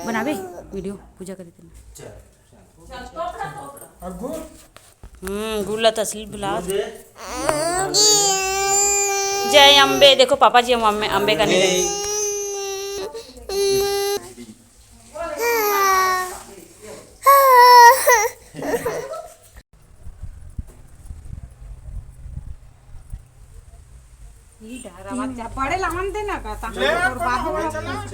बनावे वीडियो पूजा करी थे गुला तस्लील बुला जय अम्बे। देखो पापा जी हम अम्बे करने गए।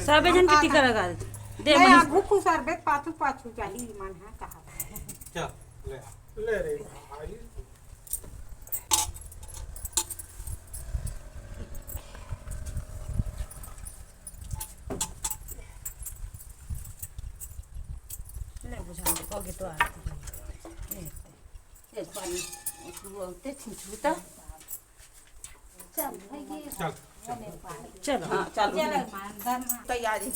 सब जन कितनी करेगा दे आगू को सरबत पाछू पाछू चाहिए मन है कहा क्या ले रे भाई ले बुझा दे कोगे तो आते ये पानी वो ते छुटा चल भाई चल चल हां चलो तैयारी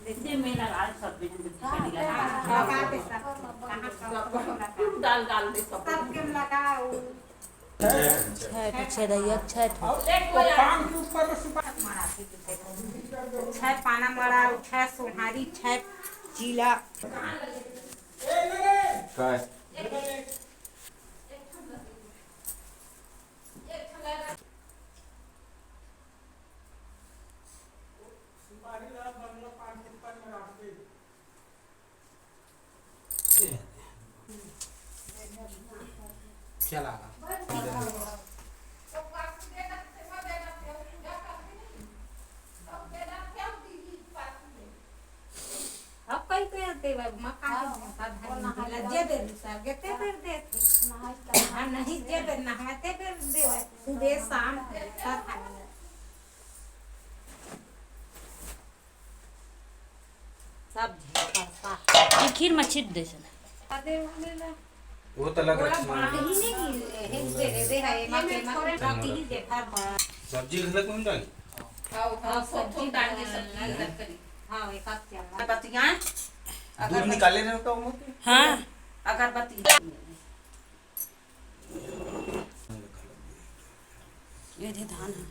देखिए मेरा लाल सब डाल दे सब लगाओ छठ छदैया छठ पान के ऊपर छह पाना मरा छह सोनारी छह चीला काय चला अब कई पे देव मकान का जे दे सब गेते फिर देते हम नहीं जे दे नहाते फिर देव सुबह शाम सब ये खीर में छिट दे अदे वाले वो तो लग रहा है सब्जी घरे कौन डाली सब्जी डाल के सब्जी हां एक कप चला बत्तियां दूध निकाले रहे तो हां अगरबत्ती ये थे धान है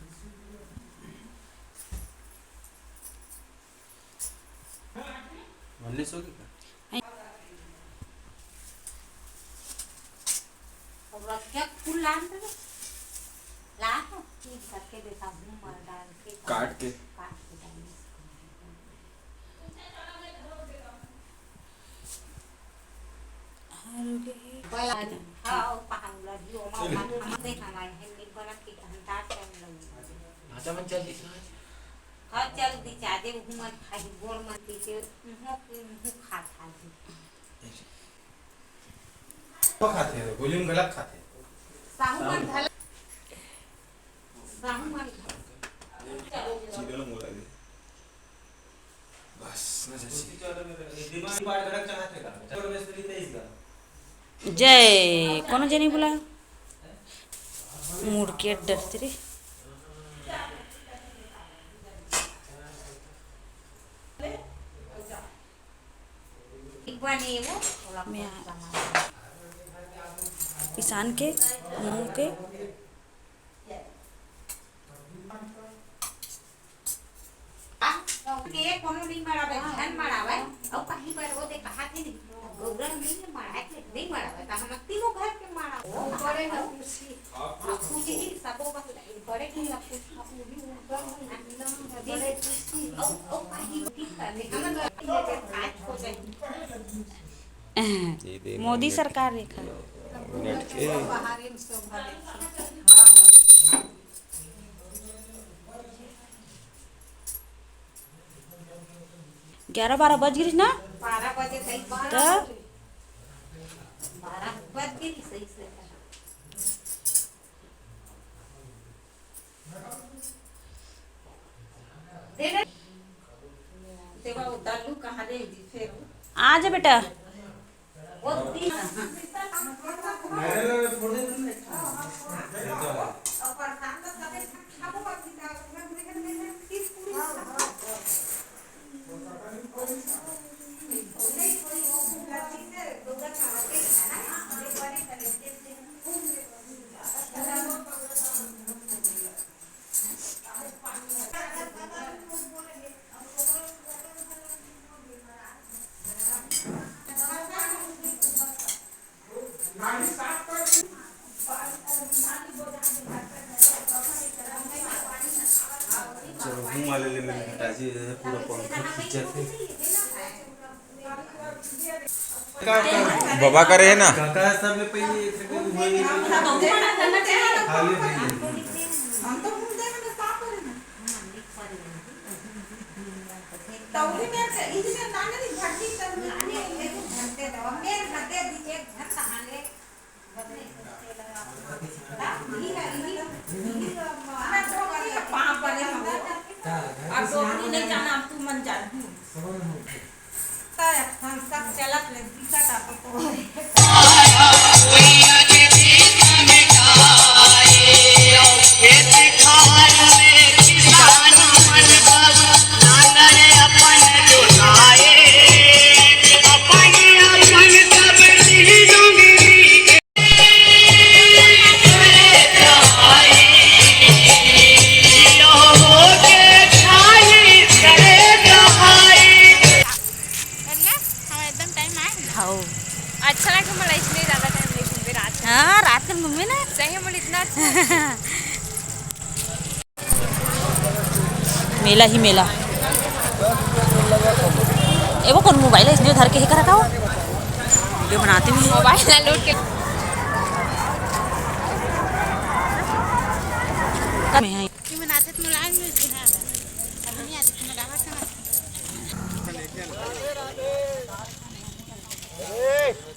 बनने सो और क्या फूल लान दे ला ठीक करके देता हूं मार डाल के काट के हां पहाड़ जो हम देखा है हिंदी बना के घंटा टाइम लगी अच्छा मन चल दी हां चल दी चादे घूमत खाई गोर मती के मुंह खा खा दी तो खाते हैं गोली में गलत खाते हैं साहुमन धल साहुमन सीधे लो मोला दे बस ना जैसे दिमाग पार गड़क चाहते का चलो बस तो तेज का जय कौन जनी बुला मुड़ के डरते रे बने वो किसान के मुंह के के कोनो नहीं मरावे धन मरावे और कहीं पर वो दे कहा कि गोबर नहीं मराए के नहीं मरावे त हम तीनों घर के मरा ओ बड़े है खुशी खुशी ही सबो बस बड़े की लगती पूरी एकदम बड़े खुशी ओ कहीं ठीक करने हम ये आज हो गई मोदी सरकार रेखा नेट के बाहर इन सब भले 11-12 बज गई ना 12 बजे तक तो 12 बज गई सही से दे दे देवा उतार लू कहां दे दी फिर आ जा बेटा वो तीन मेरे फोड़ दे तुमने और शाम तक कभी खाबो बाकी था मैं किस पूरी जे पूरा पंखा खींचत है बाबा करे है ना काका सब में पहले एक सेकंड हुई खाली नहीं हम तो घूम दे में का करे ना तौरी में से इधर नाने दी झट्टी तब नाने एक घंटे दवा मेरे घंटे दी एक घंटा हाले बदले लगा दी है मैं तो कर पांच बने हम अब दोनी नहीं जाना अब तू मन जान ताया हम सब चलत ले दिक्कत आप तो अच्छा लगा मला इसलिए ज़्यादा टाइम नहीं घूमे रात में। हाँ रात के घूमे ना सही में इतना अच्छा मेला ही मेला ए वो कौन मोबाइल है इसने धर के ही कर रखा हो वीडियो बनाते हुए मोबाइल ना लूट के कि बनाते तो लाइन में है अभी नहीं आते तो लगा था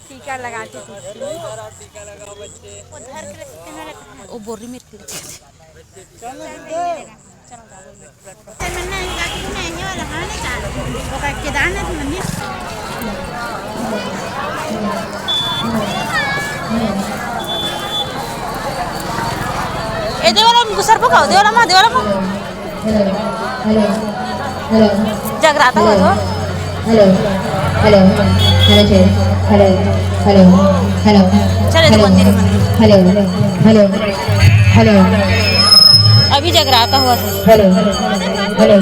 टीका लगाते थे वो बोरी में ए देवाला गुसर पकाओ देवाला जगराता हो तो hello hello hello hello hello hello चले तो मंदिर हेलो हेलो हेलो अभी जगराता हुआ था हेलो हेलो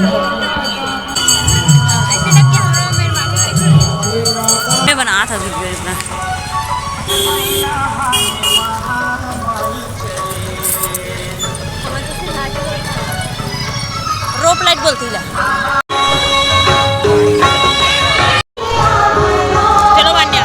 मैं बना था वीडियो इतना रोप लाइट बोलती है चलो बांडिया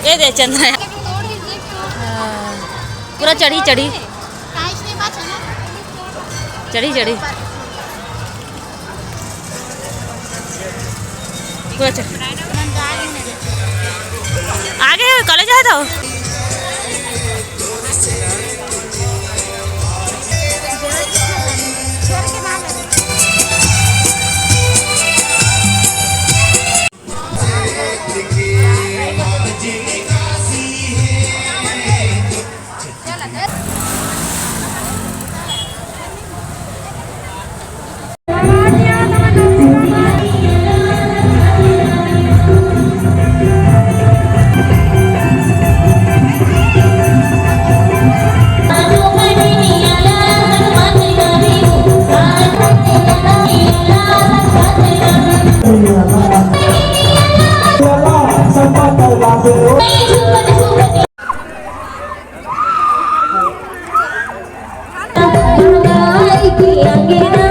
ये दे चंद्रा पूरा चढ़ी चढ़ी चढ़ी चढ़ी पूरा चढ़ी आगे कॉलेज आया था Angin